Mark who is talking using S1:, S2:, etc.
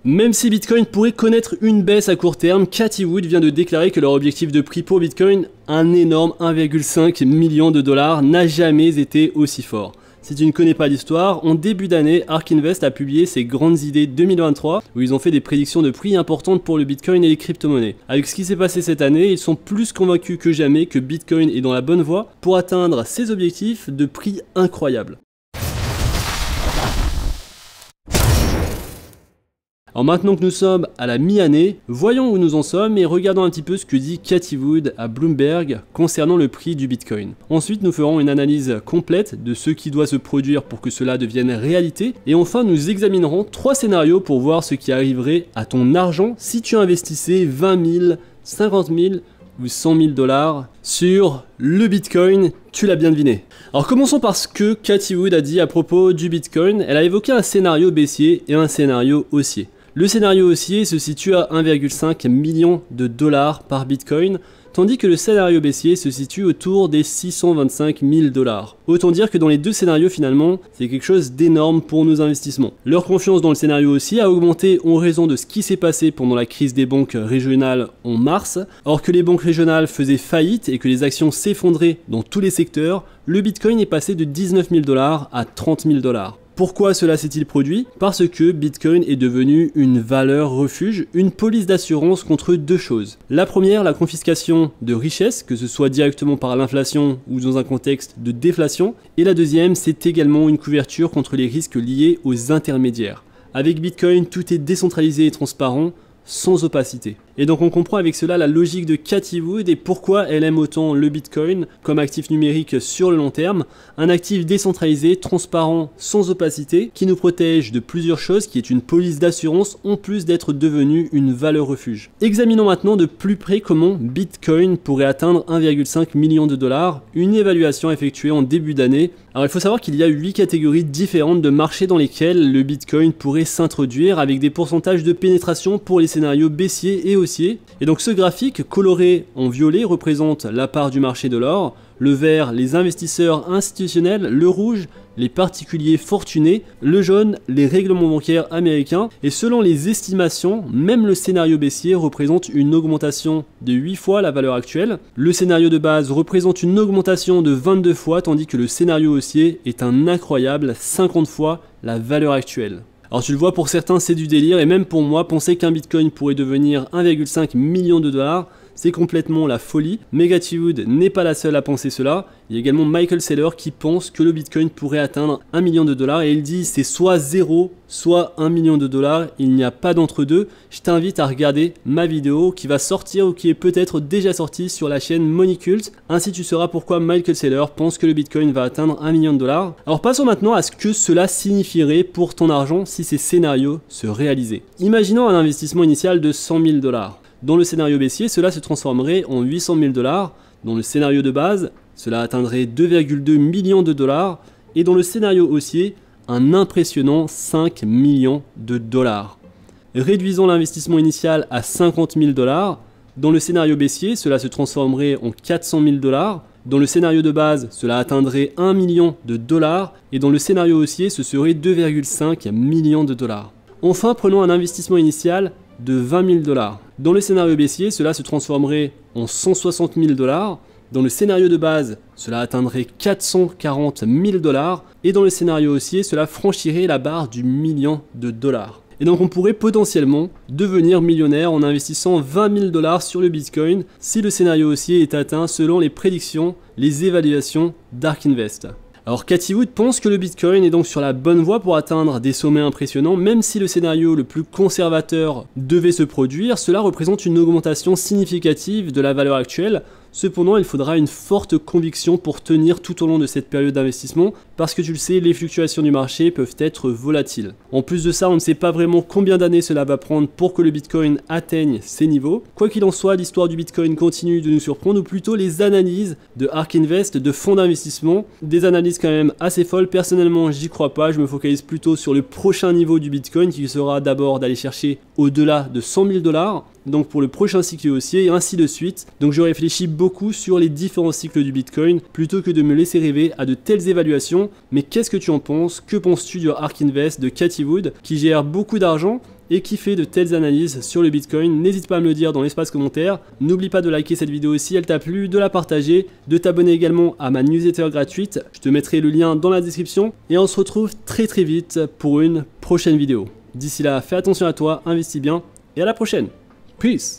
S1: Même si Bitcoin pourrait connaître une baisse à court terme, Cathie Wood vient de déclarer que leur objectif de prix pour Bitcoin, un énorme 1,5 million de dollars, n'a jamais été aussi fort. Si tu ne connais pas l'histoire, en début d'année, ARK Invest a publié ses grandes idées 2023 où ils ont fait des prédictions de prix importantes pour le Bitcoin et les crypto-monnaies. Avec ce qui s'est passé cette année, ils sont plus convaincus que jamais que Bitcoin est dans la bonne voie pour atteindre ses objectifs de prix incroyables. Alors maintenant que nous sommes à la mi-année, voyons où nous en sommes et regardons un petit peu ce que dit Cathie Wood à Bloomberg concernant le prix du Bitcoin. Ensuite, nous ferons une analyse complète de ce qui doit se produire pour que cela devienne réalité. Et enfin, nous examinerons 3 scénarios pour voir ce qui arriverait à ton argent si tu investissais 20 000, 50 000 ou 100 000 dollars sur le Bitcoin, tu l'as bien deviné. Alors commençons par ce que Cathie Wood a dit à propos du Bitcoin. Elle a évoqué un scénario baissier et un scénario haussier. Le scénario haussier se situe à 1,5 million de dollars par Bitcoin, tandis que le scénario baissier se situe autour des 625 000 dollars. Autant dire que dans les deux scénarios finalement, c'est quelque chose d'énorme pour nos investissements. Leur confiance dans le scénario haussier a augmenté en raison de ce qui s'est passé pendant la crise des banques régionales en mars. Or que les banques régionales faisaient faillite et que les actions s'effondraient dans tous les secteurs, le Bitcoin est passé de 19 000 dollars à 30 000 dollars. Pourquoi cela s'est-il produit? Parce que Bitcoin est devenu une valeur refuge, une police d'assurance contre deux choses. La première, la confiscation de richesses, que ce soit directement par l'inflation ou dans un contexte de déflation. Et la deuxième, c'est également une couverture contre les risques liés aux intermédiaires. Avec Bitcoin, tout est décentralisé et transparent, sans opacité. Et donc on comprend avec cela la logique de Cathie Wood et pourquoi elle aime autant le Bitcoin comme actif numérique sur le long terme, un actif décentralisé, transparent, sans opacité, qui nous protège de plusieurs choses, qui est une police d'assurance en plus d'être devenu une valeur refuge. Examinons maintenant de plus près comment Bitcoin pourrait atteindre 1,5 million de dollars, une évaluation effectuée en début d'année. Alors il faut savoir qu'il y a 8 catégories différentes de marchés dans lesquels le Bitcoin pourrait s'introduire avec des pourcentages de pénétration pour les scénarios baissiers et haussiers. Et donc ce graphique coloré en violet représente la part du marché de l'or, le vert les investisseurs institutionnels, le rouge les particuliers fortunés, le jaune les règlements bancaires américains et selon les estimations, même le scénario baissier représente une augmentation de 8 fois la valeur actuelle, le scénario de base représente une augmentation de 22 fois tandis que le scénario haussier est un incroyable 50 fois la valeur actuelle. Alors tu le vois, pour certains c'est du délire et même pour moi, penser qu'un Bitcoin pourrait devenir 1,5 million de dollars, c'est complètement la folie. Mais Cathie Wood n'est pas la seule à penser cela. Il y a également Michael Saylor qui pense que le Bitcoin pourrait atteindre 1 million de dollars et il dit c'est soit 0, soit 1 million de dollars, il n'y a pas d'entre-deux. Je t'invite à regarder ma vidéo qui va sortir ou qui est peut-être déjà sortie sur la chaîne Money Cult. Ainsi tu sauras pourquoi Michael Saylor pense que le Bitcoin va atteindre 1 million de dollars. Alors passons maintenant à ce que cela signifierait pour ton argent si ces scénarios se réalisaient. Imaginons un investissement initial de 100 000 dollars. Dans le scénario baissier, cela se transformerait en 800 000 dollars. Dans le scénario de base, cela atteindrait 2,2 millions de dollars. Et dans le scénario haussier, un impressionnant 5 millions de dollars. Réduisons l'investissement initial à 50 000 dollars. Dans le scénario baissier, cela se transformerait en 400 000 dollars. Dans le scénario de base, cela atteindrait 1 million de dollars. Et dans le scénario haussier, ce serait 2,5 millions de dollars. Enfin, prenons un investissement initial de 20 000 dollars. Dans le scénario baissier, cela se transformerait en 160 000 dollars. Dans le scénario de base, cela atteindrait 440 000 dollars. Et dans le scénario haussier, cela franchirait la barre du million de dollars. Et donc on pourrait potentiellement devenir millionnaire en investissant 20 000 dollars sur le Bitcoin si le scénario haussier est atteint selon les prédictions, les évaluations d'ARK Invest. Alors Cathie Wood pense que le Bitcoin est donc sur la bonne voie pour atteindre des sommets impressionnants, même si le scénario le plus conservateur devait se produire, cela représente une augmentation significative de la valeur actuelle. Cependant, il faudra une forte conviction pour tenir tout au long de cette période d'investissement, parce que tu le sais, les fluctuations du marché peuvent être volatiles. En plus de ça, on ne sait pas vraiment combien d'années cela va prendre pour que le Bitcoin atteigne ces niveaux. Quoi qu'il en soit, l'histoire du Bitcoin continue de nous surprendre, ou plutôt les analyses de ARK Invest, de fonds d'investissement, des analyses quand même assez folles. Personnellement, j'y crois pas, je me focalise plutôt sur le prochain niveau du Bitcoin, qui sera d'abord d'aller chercher au-delà de 100 000 dollars. Donc pour le prochain cycle haussier et ainsi de suite. Donc je réfléchis beaucoup sur les différents cycles du Bitcoin plutôt que de me laisser rêver à de telles évaluations. Mais qu'est-ce que tu en penses? Que penses-tu du ARK Invest de Cathie Wood qui gère beaucoup d'argent et qui fait de telles analyses sur le Bitcoin. N'hésite pas à me le dire dans l'espace commentaire. N'oublie pas de liker cette vidéo si elle t'a plu, de la partager, de t'abonner également à ma newsletter gratuite. Je te mettrai le lien dans la description et on se retrouve très vite pour une prochaine vidéo. D'ici là, fais attention à toi, investis bien et à la prochaine. Peace!